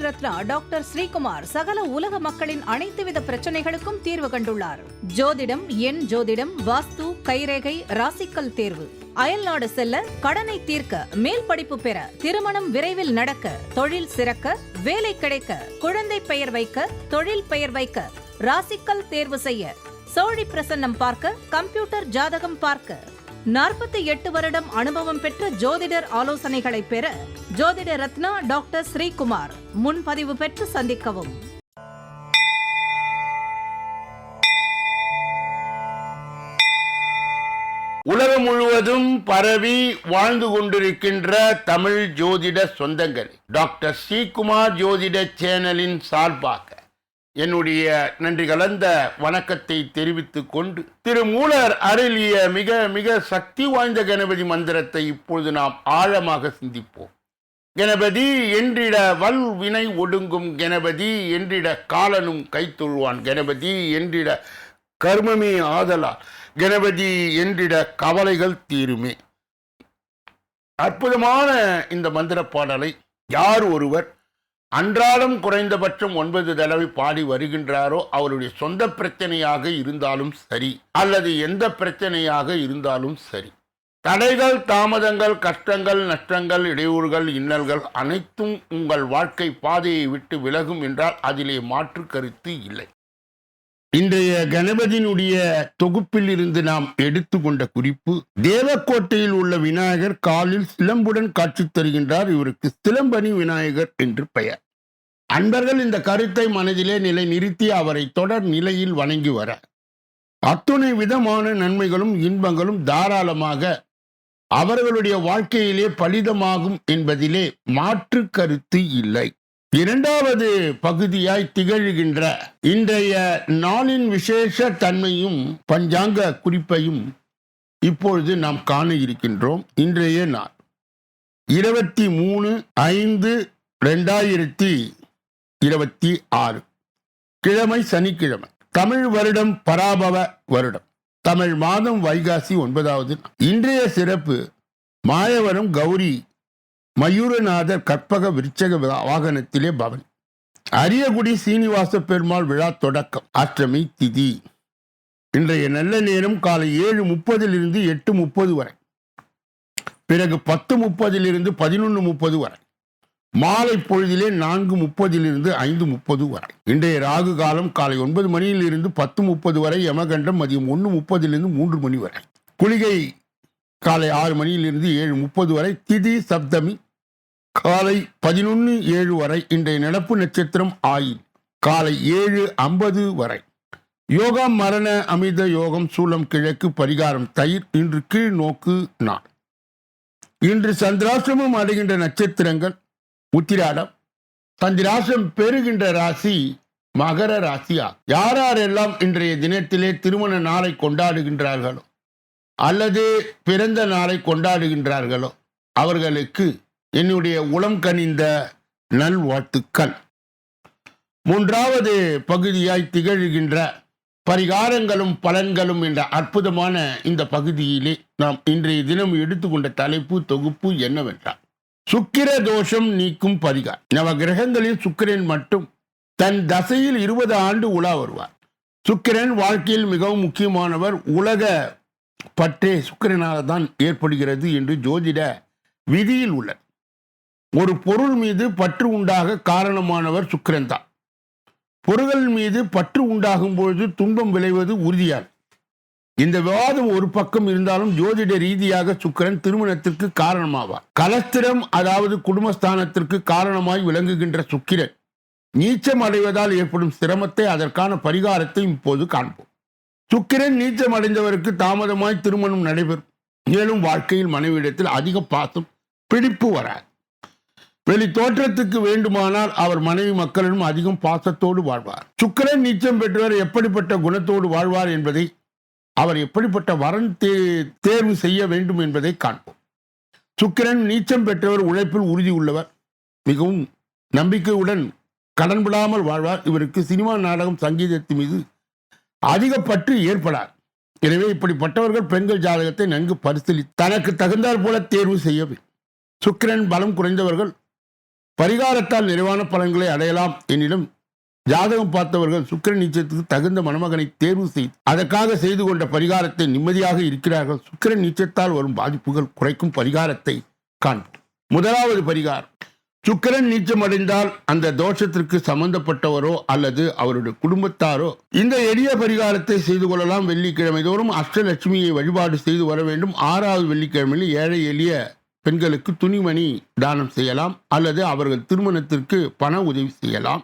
Ratna doctor Sreekumar சகல உலக மக்களின் அனைத்து வித பிரச்சனைகளுக்கும் தீர்வு கண்டுள்ளார். ஜோதிடம், எண் ஜோதிடம், வாஸ்து, கைரேகை, ராசிக்கல் தேர்வு, அயல்நாடு செல்ல, கடனை தீர்க்க, மேல் படிப்பு பெற, திருமணம் விரைவில் நடக்க, தொழில் சிறக்க, வேலை கிடைக்க, குழந்தை பெயர் வைக்க, தொழில் பெயர் வைக்க, ராசிக்கல் தேர்வு செய்ய, சோழி பிரசன்னம் பார்க்க, கம்ப்யூட்டர் ஜாதகம் பார்க்க, 48 வருடம் அனுபவம் பெற்ற ஜோதிடர் ஆலோசனைகளை பெற ஜோதிட ரத்னா டாக்டர் ஸ்ரீகுமார். முன்பதிவு பெற்று சந்திக்கவும். உலகம் முழுவதும் பரவி வாழ்ந்து கொண்டிருக்கின்ற தமிழ் ஜோதிட சொந்தங்கள், டாக்டர் ஸ்ரீகுமார் ஜோதிட சேனலின் சார்பாக என்னுடைய நன்றி கலந்த வணக்கத்தை தெரிவித்துக் கொண்டு, திருமூலர் அருளிய மிக மிக சக்தி வாய்ந்த கணபதி மந்திரத்தை இப்பொழுது நாம் ஆழமாக சிந்திப்போம். கணபதி என்றிட வல் வினை ஒடுங்கும், கணபதி என்றிட காலனும் கைத்தொழுவான், கணபதி என்றிட கர்மமே ஆதலால், கணபதி என்றிட கவலைகள் தீருமே. அற்புதமான இந்த மந்திர பாடலை யார் ஒருவர் அன்றாடம் குறைந்தபட்சம் 9 தடவை பாடி வருகின்றாரோ, அவருடைய சொந்த பிரச்சனையாக இருந்தாலும் சரி, அல்லது எந்த பிரச்சனையாக இருந்தாலும் சரி, தடைகள், தாமதங்கள், கஷ்டங்கள், நஷ்டங்கள், இடையூறுகள், இன்னல்கள் அனைத்தும் உங்கள் வாழ்க்கை பாதையை விட்டு விலகும் என்றால் அதிலே மாற்று கருத்து இல்லை. இன்றைய கணபதியினுடைய தொகுப்பில் இருந்து நாம் எடுத்துக்கொண்ட குறிப்பு, தேவக்கோட்டையில் உள்ள விநாயகர் காலில் சிலம்புடன் காட்சி தருகின்றார். இவருக்கு சிலம்பணி விநாயகர் என்று பெயர். அன்பர்கள் இந்த கருத்தை மனதிலே நிலை நிறுத்தி அவரை தொடர் நிலையில் வணங்கி வர அத்துணை விதமான நன்மைகளும் இன்பங்களும் தாராளமாக அவர்களுடைய வாழ்க்கையிலே பலிதமாகும் என்பதிலே மாற்று கருத்து இல்லை. இரண்டாவது பகுதியாய் திகழ்கின்ற இன்றைய நாளின் விசேஷ தன்மையும் பஞ்சாங்க குறிப்பையும் இப்பொழுது நாம் காண இருக்கின்றோம். இன்றைய நாள் 23/5/2026 கிழமை, சனிக்கிழமை. தமிழ் வருடம் பராபவ வருடம். தமிழ் மாதம் வைகாசி 9வது நாள். இன்றைய சிறப்பு, மாயவரம் கௌரி மயூரநாதர் கற்பக விருட்சக வாகனத்திலே பவனி. அரியகுடி சீனிவாச பெருமாள் விழா தொடக்கம். அஷ்டமி திதி. இன்றைய நல்ல நேரம் காலை 7:30 8:30 வரை, பிறகு 10:30 11:30 வரை, மாலை பொழுதிலே 4:30 5:30 வரை. இன்றைய ராகு காலம் காலை 9 மணியிலிருந்து 10:30 வரை, யமகண்டம் மதியம் 1:30 3 மணி வரை, குளிகை காலை 6 மணியிலிருந்து 7:30 வரை, திதி சப்தமி காலை 11:07 வரை. இன்றைய நடப்பு நட்சத்திரம் ஆயில் காலை 7:50 வரை. யோகம் மரண அமிர்த யோகம், சூலம் கிழக்கு, பரிகாரம் தயிர். இன்று கீழ் நோக்கு நாள். இன்று சந்திராசிரமம் அடைகின்ற நட்சத்திரங்கள் உத்திராடம். சந்திராசிரம் பெறுகின்ற ராசி மகர ராசியா. யாரெல்லாம் இன்றைய தினத்திலே திருமண நாளை கொண்டாடுகின்றார்களோ அல்லது பிறந்த நாளை கொண்டாடுகின்றார்களோ அவர்களுக்கு என்னுடைய உளம் கனிந்த நல்வாழ்த்துக்கள். மூன்றாவது பகுதியாய் திகழ்கின்ற பரிகாரங்களும் பலன்களும் என்ற அற்புதமான இந்த பகுதியிலே நாம் இன்றைய தினம் எடுத்துக்கொண்ட தலைப்பு தொகுப்பு என்னவென்றால், சுக்கிர தோஷம் நீக்கும் பரிகாரம். நவ கிரகங்களில் சுக்கிரன் மட்டும் தன் தசையில் 20 ஆண்டு உலா வருவார். சுக்கிரன் வாழ்க்கையில் மிகவும் முக்கியமானவர். உலக பற்றே சுக்கிரனால தான் ஏற்படுகிறது என்று ஜோதிட விதியில் உள்ளது. ஒரு பொருள் மீது பற்று உண்டாக காரணமானவர் சுக்கிரன் தான். பொருள்கள் மீது பற்று உண்டாகும் பொழுது துன்பம் விளைவது உறுதியானது. இந்த விவாதம் ஒரு பக்கம் இருந்தாலும் ஜோதிட ரீதியாக சுக்கிரன் திருமணத்திற்கு காரணமாவார். கலஸ்திரம், அதாவது குடும்பஸ்தானத்திற்கு காரணமாய் விளங்குகின்ற சுக்கிரன் நீச்சம் அடைவதால் ஏற்படும் சிரமத்தை, அதற்கான பரிகாரத்தை இப்போது காண்போம். சுக்கிரன் நீச்சம் அடைந்தவருக்கு தாமதமாய் திருமணம் நடைபெறும். மேலும் வாழ்க்கையில் மனைவியிடத்தில் அதிக பாசம், பிடிப்பு வராது. வெளி தோற்றத்துக்கு வேண்டுமானால் அவர் மனைவி மக்களிடம் அதிகம் பாசத்தோடு வாழ்வார். சுக்கிரன் நீச்சம் பெற்றவர் எப்படிப்பட்ட குணத்தோடு வாழ்வார் என்பதை, அவர் எப்படிப்பட்ட வரன் தேர்வு செய்ய வேண்டும் என்பதை காண்போம். சுக்கிரன் நீச்சம் பெற்றவர் உழைப்பில் உறுதி உள்ளவர், மிகவும் நம்பிக்கையுடன் கடன் விடாமல் வாழ்வார். இவருக்கு சினிமா, நாடகம், சங்கீதத்தின் மீது அதிக பற்று ஏற்படார். எனவே இப்படிப்பட்டவர்கள் பெண்கள் ஜாதகத்தை நன்கு பரிசீலித்து தனக்கு தகுந்தாற் போல தேர்வு செய்ய வேண்டும். சுக்கிரன் பலம் குறைந்தவர்கள் பரிகாரத்தால் நிறைவான பலன்களை அடையலாம் என்னிடம் ஜாதகம் பார்த்தவர்கள் சுக்கிரன் நீச்சத்துக்கு தகுந்த மணமகனை தேர்வு செய்து அதற்காக செய்து கொண்ட பரிகாரத்தை நிம்மதியாக இருக்கிறார்கள். சுக்கிரன் நீச்சத்தால் வரும் பாதிப்புகள் குறைக்கும் பரிகாரத்தை காண்போம். முதலாவது பரிகாரம், சுக்கிரன் நீச்சம் அடைந்தால் அந்த தோஷத்திற்கு சம்பந்தப்பட்டவரோ அல்லது அவருடைய குடும்பத்தாரோ இந்த எளிய பரிகாரத்தை செய்து கொள்ளலாம். வெள்ளிக்கிழமை தோறும் அஷ்டலட்சுமியை வழிபாடு செய்து வர வேண்டும். 6வது வெள்ளிக்கிழமையில் ஏழை எளிய பெண்களுக்கு துணிமணி தானம் செய்யலாம், அல்லது அவர்கள் திருமணத்திற்கு பண உதவி செய்யலாம்,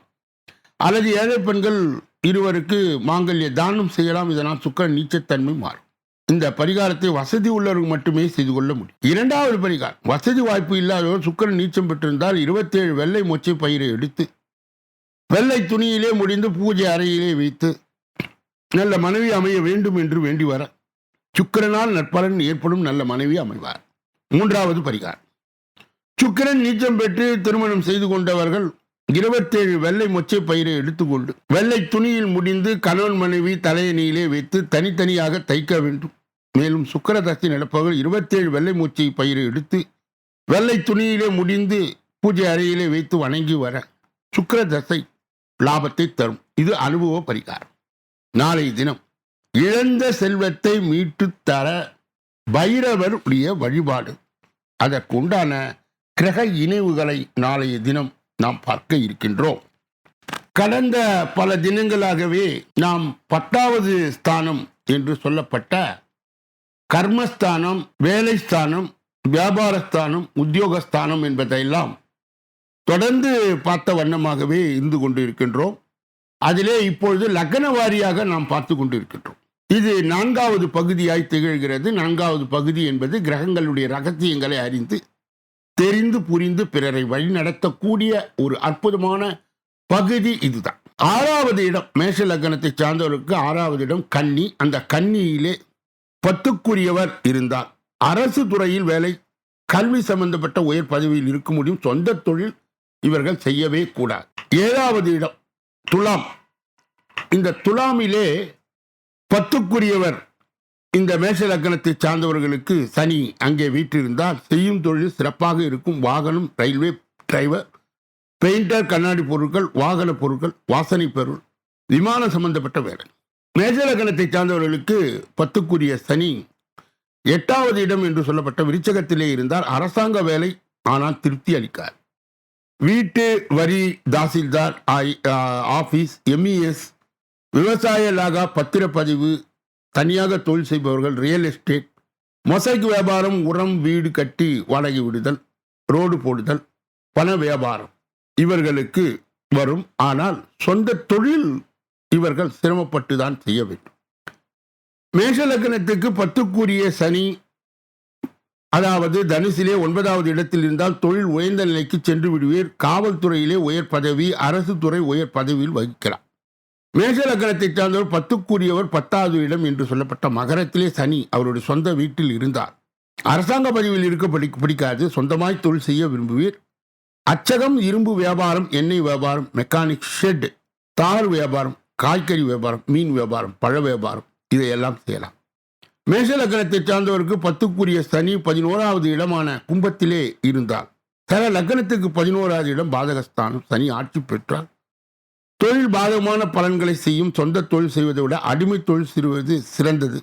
அல்லது ஏழை பெண்கள் இருவருக்கு மாங்கல்ய தானம் செய்யலாம். இதனால் சுக்கிரன் நீச்சத்தன்மை மாறும். இந்த பரிகாரத்தை வசதி உள்ளவர்கள் மட்டுமே செய்து கொள்ள முடியும். 2வது பரிகாரம், வசதி வாய்ப்பு இல்லாதவர் சுக்கிரன் நீச்சம் பெற்றிருந்தால் 27 வெள்ளை மொச்சை பயிரை எடுத்து வெள்ளை துணியிலே முடிந்து பூஜை அறையிலே வைத்து நல்ல மனைவி அமைய வேண்டும் என்று வேண்டி வர சுக்கிரனால் நற்பலன் ஏற்படும், நல்ல மனைவி அமைவார். 3வது பரிகாரம், சுக்கிரன் நீச்சம் பெற்று திருமணம் செய்து கொண்டவர்கள் 27 வெள்ளை மொச்சை பயிரை எடுத்துக்கொண்டு வெள்ளை துணியில் முடிந்து கணவன் மனைவி தலையணியிலே வைத்து தனித்தனியாக தைக்க வேண்டும். மேலும் சுக்கிர தசை நடப்பவர்கள் 27 வெள்ளை மொச்சை பயிரை எடுத்து வெள்ளை துணியிலே முடிந்து பூஜை அறையிலே வைத்து வணங்கி வர சுக்கிர தசை லாபத்தை தரும். இது அனுபவ பரிகாரம். நாளைய தினம் இழந்த செல்வத்தை மீட்டு தர பைரவர் உடைய வழிபாடு, அதற்கு உண்டான கிரக இணைவுகளை நாளைய தினம் நாம் பார்க்க இருக்கின்றோம். கடந்த பல தினங்களாகவே நாம் 10வது ஸ்தானம் என்று சொல்லப்பட்ட கர்மஸ்தானம், வேலை ஸ்தானம், வியாபாரஸ்தானம், உத்தியோகஸ்தானம் என்பதையெல்லாம் தொடர்ந்து பார்த்த வண்ணமாகவே இருந்து கொண்டு இருக்கின்றோம். அதிலே இப்பொழுது லக்ன வாரியாக நாம் பார்த்து கொண்டு இருக்கின்றோம். இது 4வது பகுதியாய் திகழ்கிறது. 4வது பகுதி என்பது கிரகங்களுடைய ரகசியங்களை அறிந்து தெரிந்து புரிந்து பிறரை வழிநடத்தக்கூடிய ஒரு அற்புதமான பகுதி இதுதான். 6வது இடம் மேஷ லக்னத்தை சார்ந்தவருக்கு 6வது இடம் கன்னி. அந்த கன்னியிலே 10க்குரியவர் இருந்தால் அரசு துறையில் வேலை, கல்வி சம்பந்தப்பட்ட உயர் பதவியில் இருக்க முடியும். சொந்த தொழில் இவர்கள் செய்யவே கூடாது. 7வது இடம் துலாம். இந்த துலாமிலே 10க்குரியவர் இந்த மேஷ லக்னத்தை சார்ந்தவர்களுக்கு சனி அங்கே வீற்றிருந்தால் செய்யும் தொழில் சிறப்பாக இருக்கும். வாகனம், ரயில்வே டிரைவர், பெயிண்டர், கண்ணாடி பொருட்கள், வாகன பொருட்கள், வாசனை பொருள், விமான சம்பந்தப்பட்ட வேலை. மேஷ லக்னத்தை சார்ந்தவர்களுக்கு 10க்குரிய சனி 8வது இடம் என்று சொல்லப்பட்ட விருச்சகத்திலே இருந்தால் அரசாங்க வேலை, ஆனால் திருப்தி அளிக்கார். வீட்டு வரி, தாசில்தார் ஆபீஸ், MES, விவசாய லாகா, பத்திரப்பதிவு, தனியாக தொழில் செய்பவர்கள், ரியல் எஸ்டேட், மொசைக் வியாபாரம், உரம், வீடு கட்டி வாடகை விடுதல், ரோடு போடுதல், பண வியாபாரம் இவர்களுக்கு வரும். ஆனால் சொந்த தொழில் இவர்கள் சிரமப்பட்டு தான் செய்ய வேண்டும். மேஷ லக்னத்துக்கு 10க்குரிய சனி, அதாவது தனுசிலே 9வது இடத்தில் இருந்தால் தொழில் உயர்ந்த நிலைக்கு சென்று விடுவீர். காவல்துறையிலே உயர் பதவி, அரசு துறை உயர் பதவியில் வகிக்கலாம். மேஷ லக்னத்தை சார்ந்தவர் 10க்குரியவர் 10வது இடம் என்று சொல்லப்பட்ட மகரத்திலே சனி அவருடைய சொந்த வீட்டில் இருந்தார். அரசாங்க பதவியில் இருக்க பிடிக்காது. சொந்தமாய் தொழில் செய்ய விரும்புவீர். அச்சகம், இரும்பு வியாபாரம், எண்ணெய் வியாபாரம், மெக்கானிக் ஷெட், தார் வியாபாரம், காய்கறி வியாபாரம், மீன் வியாபாரம், பழ வியாபாரம் இதையெல்லாம் செய்யலாம். மேஷ லக்னத்தை சார்ந்தவருக்கு 10க்குரிய சனி 11வது இடமான கும்பத்திலே இருந்தார். சில லக்னத்துக்கு 11வது இடம் பாதகஸ்தானம். சனி ஆட்சி பெற்றால் தொழில் பாதகமான பலன்களை செய்யும். சொந்த தொழில் செய்வதை விட அடிமை தொழில் செய்வது சிறந்தது.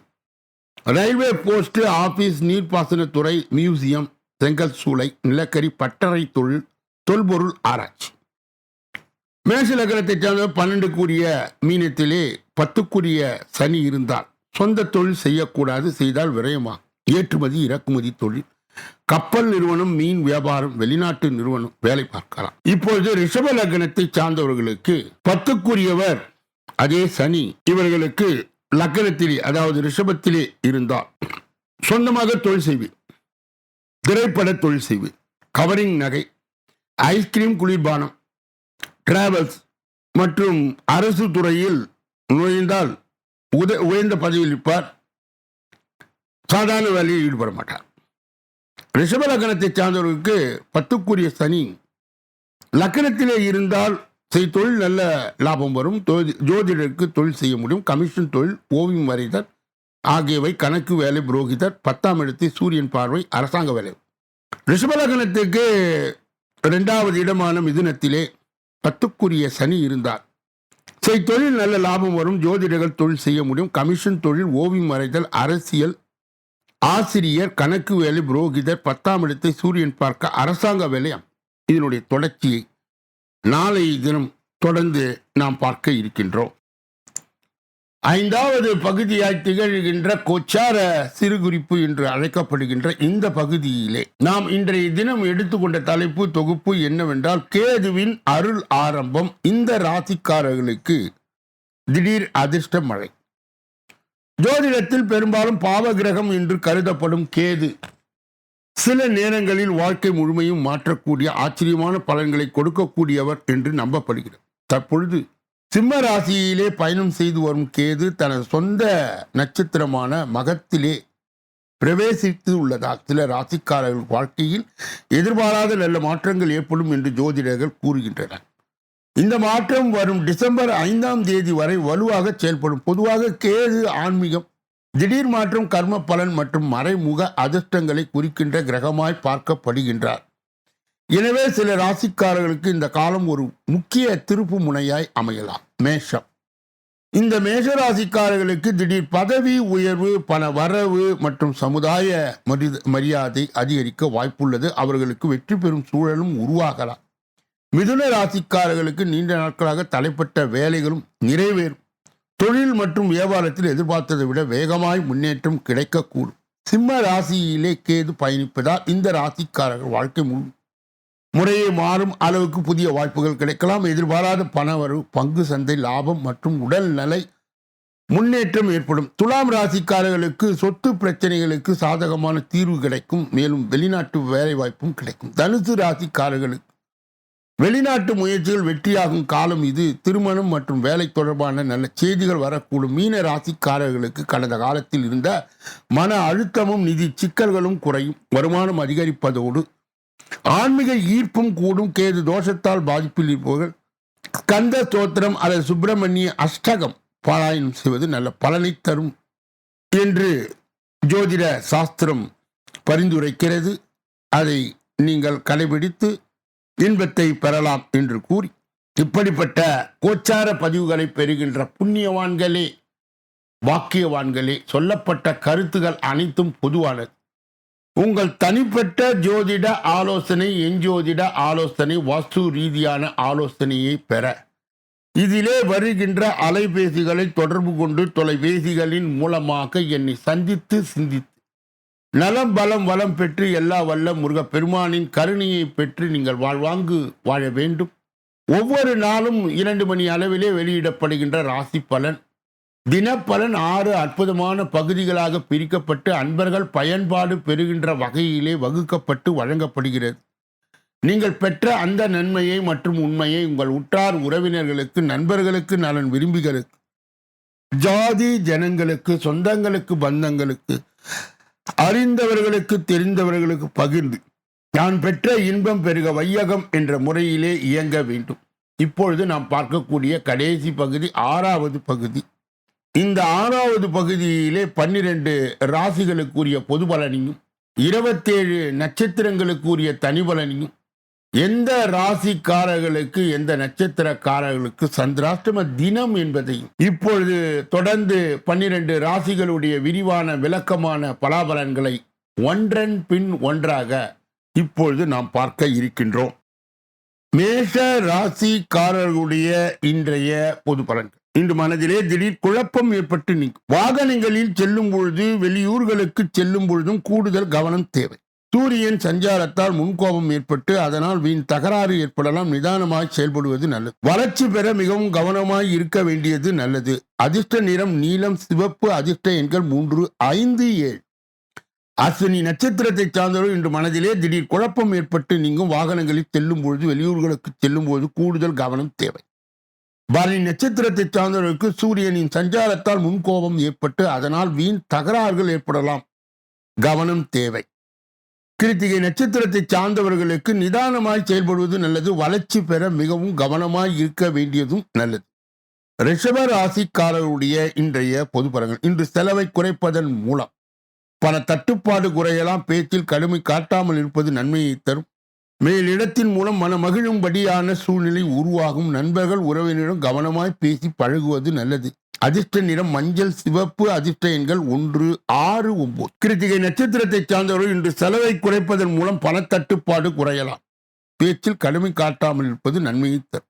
ரயில்வே போஸ்ட் ஆபீஸ், நீர்ப்பாசனத்துறை, மியூசியம், செங்கல் சூளை, நிலக்கரி, பட்டறை தொழில், தொல்பொருள் ஆராய்ச்சி. மேஷ லக்னத்தை சார்ந்த 12க்குரிய மீனத்திலே 10க்குரிய சனி இருந்தால் சொந்த தொழில் செய்யக்கூடாது. செய்தால் விரயமா. ஏற்றுமதி, இறக்குமதி தொழில், கப்பல் நிறுவனம், மீன் வியாபாரம், வெளிநாட்டு நிறுவனம் வேலை பார்க்கலாம். இப்பொழுது ரிஷப லக்னத்தை சார்ந்தவர்களுக்கு 10க்குரியவர் அதே சனி இவர்களுக்கு லக்னத்திலே அதாவது ரிஷபத்திலே இருந்தால் சொந்தமாக தொழில் செய்வீர். திரைப்பட தொழில் செய்வீர். கவரிங் நகை, ஐஸ்கிரீம், குளிர்பானம், டிராவல்ஸ் மற்றும் அரசு துறையில் நுழைந்தால் உயர்ந்த பதவியில் இருப்பார். சாதாரண வேலையில் ஈடுபட மாட்டார். ரிஷப லக்னத்தை சார்ந்தவர்களுக்கு 10க்குரிய சனி லக்னத்திலே இருந்தால் தொழில் நல்ல லாபம் வரும். ஜோதிடருக்கு தொழில் செய்ய முடியும். கமிஷன் தொழில், ஓவியம் வரைதல் ஆகியவை, கணக்கு வேலை, புரோகிதர். 10ஆம் இடத்தில் சூரியன் பார்வை, அரசாங்க வேலை. ரிஷப லக்னத்துக்கு இரண்டாவது இடமான மிதுனத்திலே 10க்குரிய சனி இருந்தார். தொழில் நல்ல லாபம் வரும். ஜோதிடர்கள் தொழில் செய்ய முடியும். கமிஷன் தொழில், ஓவியம் வரைதல், அரசியல், ஆசிரியர், கணக்கு வேலை, புரோகிதர், 10ஆம் இடத்தை சூரியன் பார்க்க அரசாங்க வேலை. இதனுடைய தொடர்ச்சியை நாளைய தினம் தொடர்ந்து நாம் பார்க்க இருக்கின்றோம். 5வது பகுதியாய் திகழ்கின்ற கோச்சார சிறுகுறிப்பு என்று அழைக்கப்படுகின்ற இந்த பகுதியிலே நாம் இன்றைய தினம் எடுத்துக்கொண்ட தலைப்பு தொகுப்பு என்னவென்றால், கேதுவின் அருள் ஆரம்பம். இந்த ராசிக்காரர்களுக்கு திடீர் அதிர்ஷ்ட மழை. ஜோதிடத்தில் பெரும்பாலும் பாவகிரகம் என்று கருதப்படும் கேது சில நேரங்களில் வாழ்க்கை முழுமையும் மாற்றக்கூடிய ஆச்சரியமான பலன்களை கொடுக்கக்கூடியவர் என்று நம்பப்படுகிறது. தற்பொழுது சிம்ம ராசியிலே பயணம் செய்து வரும் கேது தனது சொந்த நட்சத்திரமான மகத்திலே பிரவேசித்து உள்ளதால் சில ராசிக்காரர்கள் வாழ்க்கையில் எதிர்பாராத நல்ல மாற்றங்கள் ஏற்படும் என்று ஜோதிடர்கள் கூறுகின்றனர். இந்த மாற்றம் வரும் டிசம்பர் 5ஆம் தேதி வரை வலுவாக செயல்படும். பொதுவாக கேது ஆன்மீகம், திடீர் மாற்றம், கர்ம பலன் மற்றும் மறைமுக அதிர்ஷ்டங்களை குறிக்கின்ற கிரகமாய் பார்க்கப்படுகின்றார். எனவே சில ராசிக்காரர்களுக்கு இந்த காலம் ஒரு முக்கிய திருப்பு முனையாய் அமையலாம். மேஷம். இந்த மேஷ ராசிக்காரர்களுக்கு திடீர் பதவி உயர்வு, பண வரவு மற்றும் சமுதாய மரியாதை அதிகரிக்க வாய்ப்புள்ளது. அவர்களுக்கு வெற்றி பெறும் சூழலும் உருவாகலாம். மிதுன ராசிக்காரர்களுக்கு நீண்ட நாட்களாக தலைப்பட்ட வேலைகளும் நிறைவேறும். தொழில் மற்றும் வியாபாரத்தில் எதிர்பார்த்ததை விட வேகமாய் முன்னேற்றம் கிடைக்கக்கூடும். சிம்ம ராசியிலே கேது பயணிப்பதால் இந்த ராசிக்காரர்கள் வாழ்க்கை முறையே மாறும் அளவுக்கு புதிய வாய்ப்புகள் கிடைக்கலாம். எதிர்பாராத பணவரவு, பங்கு சந்தை லாபம் மற்றும் உடல் நலை முன்னேற்றம் ஏற்படும். துலாம் ராசிக்காரர்களுக்கு சொத்து பிரச்சனைகளுக்கு சாதகமான தீர்வு கிடைக்கும். மேலும் வெளிநாட்டு வேலை வாய்ப்பும் கிடைக்கும். தனுசு ராசிக்காரர்களுக்கு வெளிநாட்டு முயற்சிகள் வெற்றியாகும் காலம் இது. திருமணம் மற்றும் வேலை தொடர்பான நல்ல செய்திகள் வரக்கூடும். மீன ராசிக்காரர்களுக்கு கடந்த காலத்தில் இருந்த மன அழுத்தமும் நிதி சிக்கல்களும் குறையும். வருமானம் அதிகரிப்பதோடு ஆன்மீக ஈர்ப்பும் கூடும். கேது தோஷத்தால் பாதிப்பில் இருப்பவர்கள் ஸ்கந்த ஸ்தோத்திரம் அல்லது சுப்பிரமணிய அஷ்டகம் பாராயணம் செய்வது நல்ல பலனை தரும் என்று ஜோதிட சாஸ்திரம் பரிந்துரைக்கிறது. அதை நீங்கள் கடைபிடித்து இன்பத்தை பெறலாம் என்று கூறி, இப்படிப்பட்ட கோச்சார பதிவுகளை பெறுகின்ற புண்ணியவான்களே, வாக்கியவான்களே, சொல்லப்பட்ட கருத்துகள் அனைத்தும் பொதுவானது. உங்கள் தனிப்பட்ட ஜோதிட ஆலோசனை, எஞ்சோதிட ஆலோசனை, வாஸ்து ரீதியான ஆலோசனையை பெற இதிலே வருகின்ற அலைபேசிகளை தொடர்பு கொண்டு தொலைபேசிகளின் மூலமாக என்னை சந்தித்து சிந்தித்து நலம் பலம் வளம் பெற்று எல்லா வல்ல முருகப்பெருமானின் கருணையை பெற்று நீங்கள் வாழ்வாங்கு வாழ வேண்டும். ஒவ்வொரு நாளும் 2 மணி அளவிலே வெளியிடப்படுகின்ற ராசி பலன், தினப்பலன் 6 அற்புதமான பகுதிகளாக பிரிக்கப்பட்டு அன்பர்கள் பயன்பாடு பெறுகின்ற வகையிலே வகுக்கப்பட்டு வழங்கப்படுகிறது. நீங்கள் பெற்ற அந்த நன்மையை மற்றும் உண்மையை உங்கள் உற்றார் உறவினர்களுக்கு, நண்பர்களுக்கு, நலன் விரும்பிகளுக்கு, ஜாதி ஜனங்களுக்கு, சொந்தங்களுக்கு, பந்தங்களுக்கு, அறிந்தவர்களுக்கு, தெரிந்தவர்களுக்கு பகிர்ந்து நான் பெற்ற இன்பம் பெருக வையகம் என்ற முறையிலே இயங்க வேண்டும். இப்பொழுது நாம் பார்க்கக்கூடிய கடைசி பகுதி 6வது பகுதி. இந்த 6வது பகுதியிலே 12 ராசிகளுக்குரிய பொது பலனையும் 27 நட்சத்திரங்களுக்குரிய தனி பலனையும், எந்த ராசிக்காரர்களுக்கு எந்த நட்சத்திரக்காரர்களுக்கு சந்திராஷ்டம தினம் என்பதையும் இப்பொழுது தொடர்ந்து 12 ராசிகளுடைய விரிவான விளக்கமான பலாபலன்களை ஒன்றன் பின் ஒன்றாக இப்பொழுது நாம் பார்க்க இருக்கின்றோம். மேஷ ராசிக்காரர்களுடைய இன்றைய பொது பலன்கள். இன்று மனதிலே திடீர் குழப்பம் ஏற்பட்டு நிற்கும். வாகனங்களில் செல்லும் பொழுது, வெளியூர்களுக்கு செல்லும் பொழுதும் கூடுதல் கவனம் தேவை. சூரியன் சஞ்சாரத்தால் முன்கோபம் ஏற்பட்டு அதனால் வீண் தகராறு ஏற்படலாம். நிதானமாய் செயல்படுவது நல்லது. வளர்ச்சி பெற மிகவும் கவனமாய் இருக்க வேண்டியது நல்லது. அதிர்ஷ்ட நிறம் நீலம், சிவப்பு. அதிர்ஷ்ட எண்கள் 3, 5, 7. அஸ்வினி நட்சத்திரத்தை சார்ந்தவர்கள் இன்று மனதிலே திடீர் குழப்பம் ஏற்பட்டு நீங்கும். வாகனங்களில் செல்லும் பொழுது, வெளியூர்களுக்கு செல்லும் பொழுது கூடுதல் கவனம் தேவை. பரணி நட்சத்திரத்தை சார்ந்தவர்களுக்கு சூரியனின் சஞ்சாரத்தால் முன்கோபம் ஏற்பட்டு அதனால் வீண் தகராறுகள் ஏற்படலாம். கவனம் தேவை. கிருத்திகை நட்சத்திரத்தை சார்ந்தவர்களுக்கு நிதானமாய் செயல்படுவது நல்லது. வளர்ச்சி பெற மிகவும் கவனமாய் இருக்க வேண்டியதும் நல்லது. ரிஷப ராசிக்காரருடைய இன்றைய பொது பலன்கள். இன்று செலவை குறைப்பதன் மூலம் பண தட்டுப்பாடு குறையலாம். பேச்சில் கடுமை காட்டாமல் இருப்பது நன்மையை தரும். மேலிடத்தின் மூலம் மன மகிழும்படியான சூழ்நிலை உருவாகும். நண்பர்கள் உறவினரிடம் கவனமாய் பேசி பழகுவது நல்லது. அதிர்ஷ்ட நிறம் மஞ்சள், சிவப்பு. அதிர்ஷ்ட எண்கள் 1, 6, 9. கிருத்திகை நட்சத்திரத்தை சார்ந்தவர்கள் இன்று செலவை குறைப்பதன் மூலம் பணத்தட்டுப்பாடு குறையலாம். பேச்சில் கடுமை காட்டாமல் இருப்பது நன்மையை தரும்.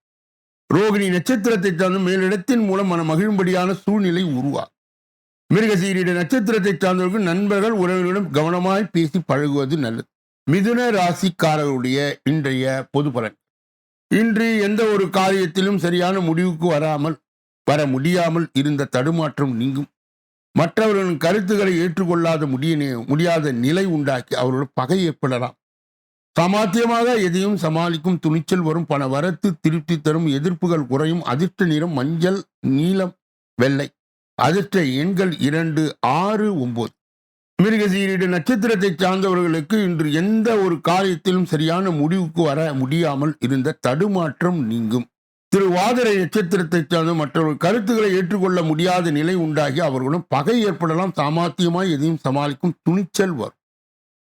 ரோகிணி நட்சத்திரத்தை சார்ந்த மேலிடத்தின் மூலம் மன மகிழும்படியான சூழ்நிலை உருவாகும். மிருகசீரிட நட்சத்திரத்தை சார்ந்தவர்கள் நண்பர்கள் உறவினரிடம் கவனமாய் பேசி பழகுவது நல்லது. மிதுன ராசிக்காரர்களுடைய இன்றைய பொது பலன். இன்று எந்த ஒரு காரியத்திலும் சரியான முடிவுக்கு வர முடியாமல் இருந்த தடுமாற்றம் நீங்கும். மற்றவர்களின் கருத்துக்களை ஏற்றுக்கொள்ளாத முடியாத நிலை உண்டாக்கி அவர்களுடன் பகை ஏற்படலாம். சாமர்த்தியமாக எதையும் சமாளிக்கும் துணிச்சல் வரும். பண வரத்து திருப்தி தரும். எதிர்ப்புகள் குறையும். அதிர்ஷ்ட நிறம் மஞ்சள், நீலம், வெள்ளை. அதிர்ஷ்ட எண்கள் 2, 6, 9. மிருகசீரிட நட்சத்திரத்தை சார்ந்தவர்களுக்கு இன்று எந்த ஒரு காரியத்திலும் சரியான முடிவுக்கு வர முடியாமல் இருந்த தடுமாற்றம் நீங்கும். திருவாதிரை நட்சத்திரத்தை சார்ந்த மற்றவர்கள் கருத்துக்களை ஏற்றுக்கொள்ள முடியாத நிலை உண்டாகி அவர்களுடன் பகை ஏற்படலாம். சாமர்த்தியமாய் எதையும் சமாளிக்கும் துணிச்சல் வரும்.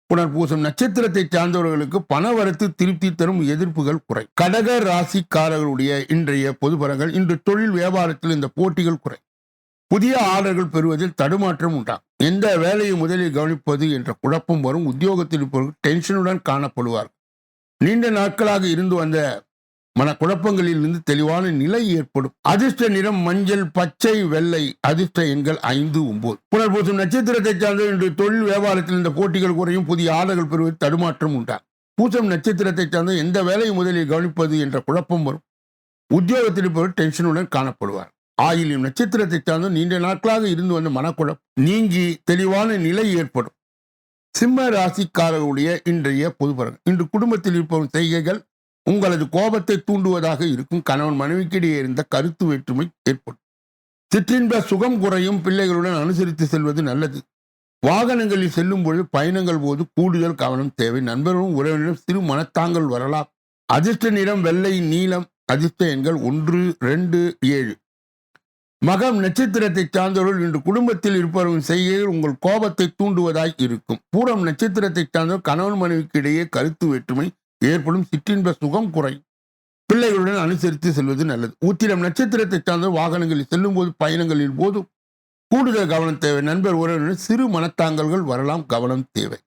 புனர்பூசம் நட்சத்திரத்தை சார்ந்தவர்களுக்கு பணவரத்து திருப்தி தரும். எதிர்ப்புகள் குறை. கடக ராசிக்காரர்களுடைய இன்றைய பொது பலன்கள். இன்று தொழில் வியாபாரத்தில் இந்த போட்டிகள் குறை. புதிய ஆர்டர்கள் பெறுவதில் தடுமாற்றம் உண்டாகும். எந்த வேலையை முதலில் கவனிப்பது என்ற குழப்பம் வரும். உத்தியோகத்தில் இருப்பவர்கள் டென்ஷனுடன் காணப்படுவார்கள். நீண்ட நாட்களாக இருந்து வந்த மனக்குழப்பங்களில் இருந்து தெளிவான நிலை ஏற்படும். அதிர்ஷ்ட நிறம் மஞ்சள், பச்சை, வெள்ளை. அதிர்ஷ்ட எண்கள் 5, 9. புனர்பூசம் நட்சத்திரத்தை சார்ந்த இன்று தொழில் வியாபாரத்தில் இந்த போட்டிகள் குறையும். புதிய ஆர்டர்கள் பெறுவதில் தடுமாற்றம் உண்டாகும். பூசம் நட்சத்திரத்தை சார்ந்த எந்த வேலையை முதலில் கவனிப்பது என்ற குழப்பம் வரும். உத்தியோகத்தில் இருப்பவர்கள் டென்ஷனுடன் காணப்படுவார். ஆயிலியம் நட்சத்திரத்தை சார்ந்த நீண்ட நாட்களாக இருந்து வந்த மனக்குழப்பம் நீங்கி தெளிவான நிலை ஏற்படும். சிம்ம ராசிக்காரர்களுடைய இன்றைய பொது பலன். இன்று குடும்பத்தில் இருப்பவர்கள் செய்கைகள் உங்களது கோபத்தை தூண்டுவதாக இருக்கும். கணவன் மனைவிக்கிடையே இருந்த கருத்து வேற்றுமை ஏற்படும். சிற்றின்ப சுகம் குறையும். பிள்ளைகளுடன் அனுசரித்து செல்வது நல்லது. வாகனங்களில் செல்லும் பொழுது பயணங்கள் போது கூடுதல் கவனம் தேவை. நண்பர்களும் உறவினரும் சிறு மனத்தாங்கள் வரலாம். அதிர்ஷ்ட நிறம் வெள்ளை, நீலம். அதிர்ஷ்ட எண்கள் 1, 2, 7. மகம் நட்சத்திரத்தை சார்ந்தவர்கள் இன்று குடும்பத்தில் இருப்பவர்களின் செய்கைகள் உங்கள் கோபத்தை தூண்டுவதாய் இருக்கும். பூரம் நட்சத்திரத்தை சார்ந்தவர் கணவன் மனைவிக்கு இடையே கருத்து வேற்றுமை ஏற்படும். சிற்றின்ப சுகம் குறையும். பிள்ளைகளுடன் அனுசரித்து செல்வது நல்லது. உத்திரம் நட்சத்திரத்தை சார்ந்தவர் வாகனங்களில் செல்லும் போது பயணங்களில் போது கூடுதல் கவனம் தேவை. நண்பர் உறவினர் சிறு மனத்தாங்கல்கள் வரலாம். கவனம் தேவை.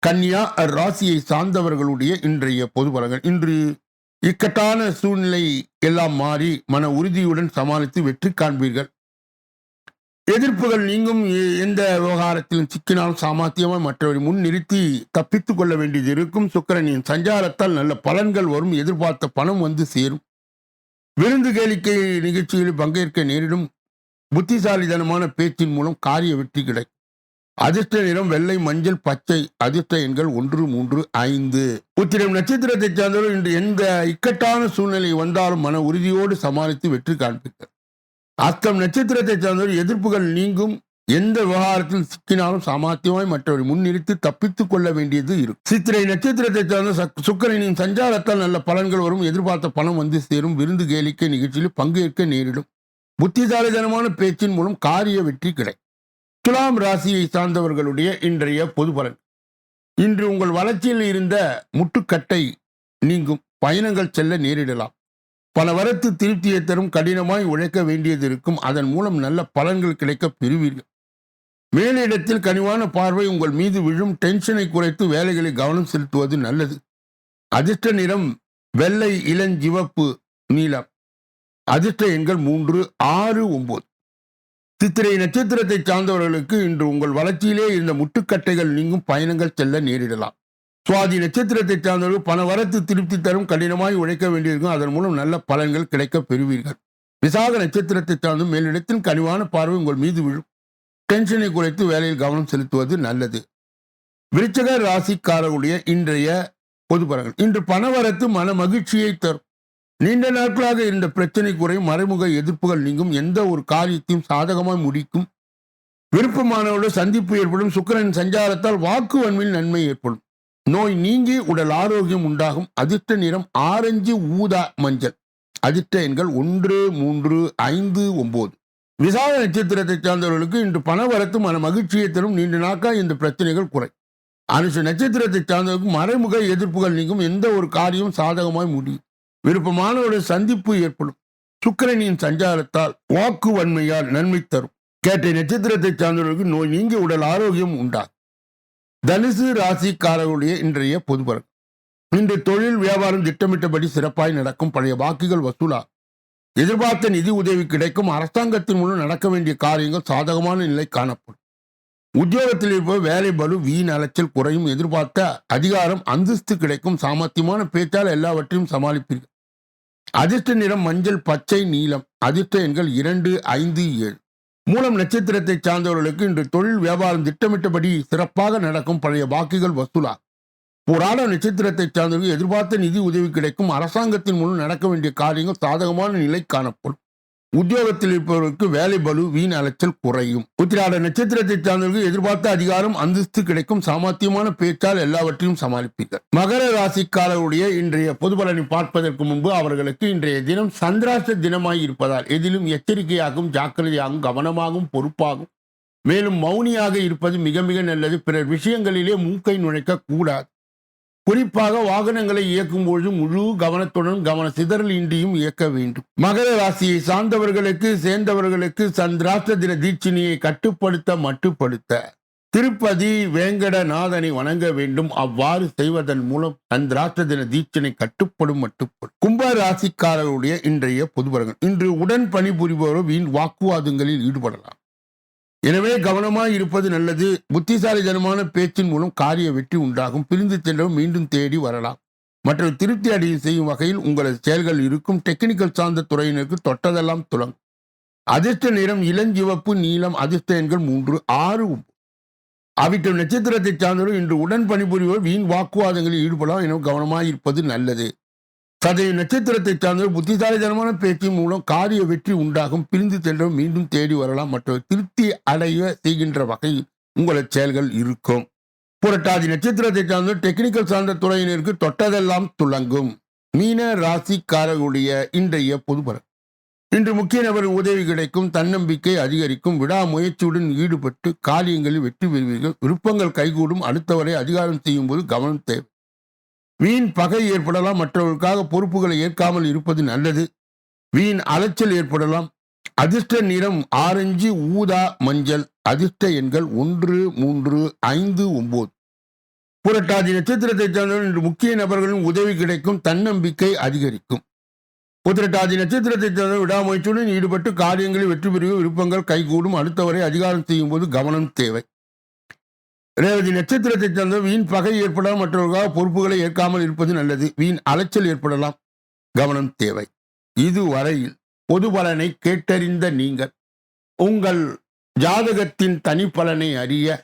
கன்னியா ராசியை சார்ந்தவர்களுடைய இன்றைய பொது பலன்கள். இன்று இக்கட்டான சூழ்நிலை எல்லாம் மாறி மன உறுதியுடன் சமாளித்து வெற்றி காண்பீர்கள். எதிர்ப்புகள் நீங்கும். எந்த விவகாரத்திலும் சிக்கினாலும் சாமர்த்தியமாக மற்றவரை முன் நிறுத்தி தப்பித்துக் கொள்ள வேண்டியது இருக்கும். சுக்கிரனின் சஞ்சாரத்தால் நல்ல பலன்கள் வரும். எதிர்பார்த்த பணம் வந்து சேரும். விருந்து கேளிக்கை நிகழ்ச்சிகளில் பங்கேற்க நேரிடும். புத்திசாலித்தனமான பேச்சின் மூலம் காரிய வெற்றி கிடைக்கும். அதிர்ஷ்ட நிறம் வெள்ளை, மஞ்சள், பச்சை. அதிர்ஷ்ட எண்கள் 1, 3, 5. உத்திரம் நட்சத்திரத்தை சார்ந்தவர்கள் இன்று எந்த இக்கட்டான சூழ்நிலை வந்தாலும் மன உறுதியோடு சமாளித்து வெற்றி காண்பீர்கள். அஸ்தம் நட்சத்திரத்தை சார்ந்தவர்கள் எதிர்ப்புகள் நீங்கும். எந்த விவகாரத்தில் சிக்கினாலும் சாமர்த்தியமாய் மற்றவரை முன்னிறுத்தி தப்பித்துக் கொள்ள வேண்டியது இருக்கும். சித்திரை நட்சத்திரத்தை சார்ந்த சுக்கிரனின் சஞ்சாரத்தால் நல்ல பலன்கள் வரும். எதிர்பார்த்த பணம் வந்து சேரும். விருந்து கேளிக்கை நிகழ்ச்சியில் பங்கேற்க நேரிடும். புத்திசாலித்தனமான பேச்சின் மூலம் காரிய வெற்றி கிடைக்கும். துலாம் ராசியை சார்ந்தவர்களுடைய இன்றைய பொது பலன். இன்று உங்கள் வளர்ச்சியில் இருந்த முட்டுக்கட்டை நீங்கும். பயணங்கள் செல்ல நேரிடலாம். பல வரத்து திருப்தியை தரும். கடினமாய் உழைக்க வேண்டியது இருக்கும். அதன் மூலம் நல்ல பலன்கள் கிடைக்க பெறுவீர்கள். மேலிடத்தில் கனிவான பார்வை உங்கள் மீது விழும். டென்ஷனை குறைத்து வேலைகளை கவனம் செலுத்துவது நல்லது. அதிர்ஷ்ட நிறம் வெள்ளை, இளஞ்சிவப்பு, நீலம். அதிர்ஷ்ட எண்கள் 3, 6, 9. சித்திரை நட்சத்திரத்தை சார்ந்தவர்களுக்கு இன்று உங்கள் வளர்ச்சியிலே இருந்த முட்டுக்கட்டைகள் நீங்கும். பயணங்கள் செல்ல நேரிடலாம். சுவாதி நட்சத்திரத்தை சார்ந்தவர்கள் பண வரத்து திருப்தி தரும். கடினமாய் உழைக்க வேண்டியிருக்கும். அதன் மூலம் நல்ல பலன்கள் கிடைக்க பெறுவீர்கள். விசாக நட்சத்திரத்தை சார்ந்த மேலிடத்தின் கனிவான பார்வை உங்கள் மீது விழும். டென்ஷனை குறைத்து வேலையில் கவனம் செலுத்துவது நல்லது. விருச்சிக ராசிக்காரர்களுடைய இன்றைய பொது பலன்கள். இன்று பணவரத்து மன மகிழ்ச்சியை தரும். நீண்ட நாட்களாக இருந்த பிரச்சனை குறையும். மறைமுக எதிர்ப்புகள் நீங்கும். எந்த ஒரு காரியத்தையும் சாதகமாய் முடிக்கும். விருப்பமானவரோடு சந்திப்பு ஏற்படும். சுக்கிரனின் சஞ்சாரத்தால் வாக்கு வன்மையில் நன்மை ஏற்படும். நோய் நீங்கி உடல் ஆரோக்கியம் உண்டாகும். அதிர்ஷ்ட நிறம் ஆரஞ்சு, ஊதா, மஞ்சள். அதிர்ஷ்ட எண்கள் 1, 3, 5, 9. விசாக நட்சத்திரத்தை சார்ந்தவர்களுக்கு இன்று பணவரத்து மன மகிழ்ச்சியை தரும். நீண்ட நாட்களாக இந்த பிரச்சனைகள் குறை. அனுஷ நட்சத்திரத்தை சார்ந்தவருக்கு மறைமுக எதிர்ப்புகள் நீங்கும், எந்த ஒரு காரியம் சாதகமாய் முடியும், விருப்பமானவருடைய சந்திப்பு ஏற்படும், சுக்கிரனின் சஞ்சாரத்தால் வாக்கு வன்மையால் நன்மை தரும். கேட்டை நட்சத்திரத்தை சார்ந்தவர்களுக்கு நோய் நீங்கி உடல் ஆரோக்கியம் உண்டாகும். தனுசு ராசிக்காரர்களுடைய இன்றைய பொதுபலன். இன்று தொழில் வியாபாரம் திட்டமிட்டபடி சிறப்பாய் நடக்கும், பழைய பாக்கிகள் வசூலா, எதிர்பார்த்த நிதி உதவி கிடைக்கும், அரசாங்கத்தின் மூலம் நடக்க வேண்டிய காரியங்கள் சாதகமான நிலை காணப்படும். உத்தியோகத்தில் இருப்பவர் வேலை பலு வீண் அலைச்சல் குறையும், எதிர்பார்த்த அதிகாரம் அந்தஸ்து கிடைக்கும், சாமர்த்தியமான பேச்சால் எல்லாவற்றையும் சமாளிப்பீர்கள். அதிர்ஷ்ட நிறம் மஞ்சள், பச்சை, நீலம். அதிர்ஷ்ட எண்கள் 2, 5, 7. மூலம் நட்சத்திரத்தை சார்ந்தவர்களுக்கு இன்று தொழில் வியாபாரம் திட்டமிட்டபடி சிறப்பாக நடக்கும், பழைய பாக்கிகள் வசூலா. புராண நட்சத்திரத்தை சார்ந்தவர்கள் எதிர்பார்த்த நிதி உதவி கிடைக்கும், அரசாங்கத்தின் மூலம் நடக்க வேண்டிய காரியங்கள் சாதகமான நிலை காணப்படும். உத்தியோகத்தில் இருப்பவர்களுக்கு வேலை பலு வீண் அலைச்சல் குறையும். உத்திராட நட்சத்திரத்தை சார்ந்தவர்கள் எதிர்பார்த்த அதிகாரம் அந்தஸ்து கிடைக்கும், சாமர்த்தியமான பேச்சால் எல்லாவற்றையும் சமாளிப்பீர்கள். மகர ராசிக்காரருடைய இன்றைய பொது பலனை பார்ப்பதற்கு முன்பு அவர்களுக்கு இன்றைய தினம் சந்திராஷ்ட தினமாய் இருப்பதால் எதிலும் எச்சரிக்கையாகவும் ஜாக்கிரதையாகவும் கவனமாகவும் பொறுப்பாகும், மேலும் மௌனியாக இருப்பது மிக மிக நல்லது. பிறர் விஷயங்களிலே மூக்கை நுழைக்க கூடாது. குறிப்பாக வாகனங்களை இயக்கும் பொழுது முழு கவனத்துடன் கவன சிதறல் இன்றியும் இயக்க வேண்டும். மகர ராசியை சேர்ந்தவர்களுக்கு சந்திராஷ்ட தின தீட்சிணியை மட்டுப்படுத்த திருப்பதி வேங்கடநாதனை வணங்க வேண்டும். அவ்வாறு செய்வதன் மூலம் சந்திராஷ்ட தின தீட்சிணை மட்டுப்படும். கும்ப ராசிக்காரருடைய இன்றைய பொதுபலன்கள். இன்று உடன் பணிபுரிபவர்கள் வீண் வாக்குவாதங்களில் ஈடுபடலாம், எனவே கவனமாய் இருப்பது நல்லது. புத்திசாலித்தனமான பேச்சின் மூலம் காரிய வெற்றி உண்டாகும். பிரிந்து சென்றவர் மீண்டும் தேடி வரலாம். மற்ற திருப்தி அடைய செய்யும் வகையில் உங்களது செயல்கள் இருக்கும். டெக்னிக்கல் சார்ந்த துறையினருக்கு தொட்டதெல்லாம் துலங்கும். அதிர்ஷ்ட நிறம் இளஞ்சிவப்பு, நீலம். அதிர்ஷ்ட எண்கள் 3, 6, 9. அவிட்டம் நட்சத்திரத்தை சார்ந்தவர்கள் இன்று உடன் பணிபுரிவோர் வீண் வாக்குவாதங்களில் ஈடுபடலாம், எனவே கவனமாய் இருப்பது நல்லது. சதய நட்சத்திரத்தை சார்ந்தவர் புத்திசாலித்தனமான பேச்சின் மூலம் காரிய வெற்றி உண்டாகும். பிரிந்து சென்றவர் மீண்டும் தேடி வரலாம். மற்றவர் திருப்தி அடைய செய்கின்ற வகையில் உங்களது செயல்கள் இருக்கும். புரட்டாதி நட்சத்திரத்தை சார்ந்தவர் டெக்னிக்கல் சார்ந்த துறையினருக்கு தொட்டதெல்லாம் துலங்கும். மீன ராசிக்காரர்களுடைய இன்றைய பொதுபலன். இன்று முக்கிய நபரின் உதவி கிடைக்கும், தன்னம்பிக்கை அதிகரிக்கும், விடாமுயற்சியுடன் ஈடுபட்டு காரியங்களில் வெற்றி பெறுவீர்கள். விருப்பங்கள் கைகூடும், அடுத்தவரை அதிகாரம் செய்யும் போது கவனம் தேவை. வீண் பகை ஏற்படலாம், மற்றவர்களுக்காக பொறுப்புகளை ஏற்காமல் இருப்பது நல்லது. வீண் அலைச்சல் ஏற்படலாம். அதிர்ஷ்ட நிறம் ஆரஞ்சு, ஊதா, மஞ்சள். அதிர்ஷ்ட எண்கள் 1, 3, 5, 9. புரட்டாதி நட்சத்திரத்தை சார்ந்தவர்கள் இன்று முக்கிய நபர்களின் உதவி கிடைக்கும், தன்னம்பிக்கை அதிகரிக்கும். உத்திரட்டாதி நட்சத்திரத்தை சார்ந்தவர்கள் விடாமுயற்சியுடன் ஈடுபட்டு காரியங்களில் வெற்றி பெறுவ, விருப்பங்கள் கைகூடும், அடுத்தவரை அதிகாரம் செய்யும் போது கவனம் தேவை. ரேவதி நட்சத்திரத்தை சார்ந்த வீண் பகை ஏற்படலாம், மற்றவர்களுக்காக பொறுப்புகளை ஏற்காமல் இருப்பது நல்லது. வீண் அலைச்சல் ஏற்படலாம், கவனம் தேவை. இதுவரையில் பொது பலனை கேட்டறிந்த நீங்கள் உங்கள் ஜாதகத்தின் தனிப்பலனை அறிய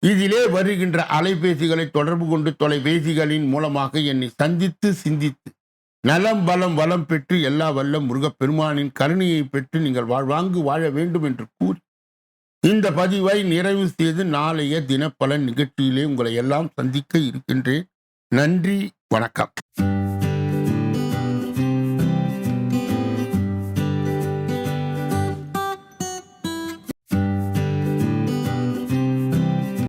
இதிலே வருகின்ற அலைபேசிகளை தொடர்பு கொண்டு தொலைபேசிகளின் மூலமாக என்னை சந்தித்து சிந்தித்து நலம் பலம் வளம் பெற்று எல்லா வல்ல முருகப்பெருமானின் கருணையை பெற்று நீங்கள் வாழ்வாங்கு வாழ வேண்டும் என்று கூறி இந்த பதிவை நிறைவு செய்து நாளைய தினப்பலன் நிகழ்ச்சியிலே உங்களை எல்லாம் சந்திக்க இருக்கின்றேன். நன்றி, வணக்கம்.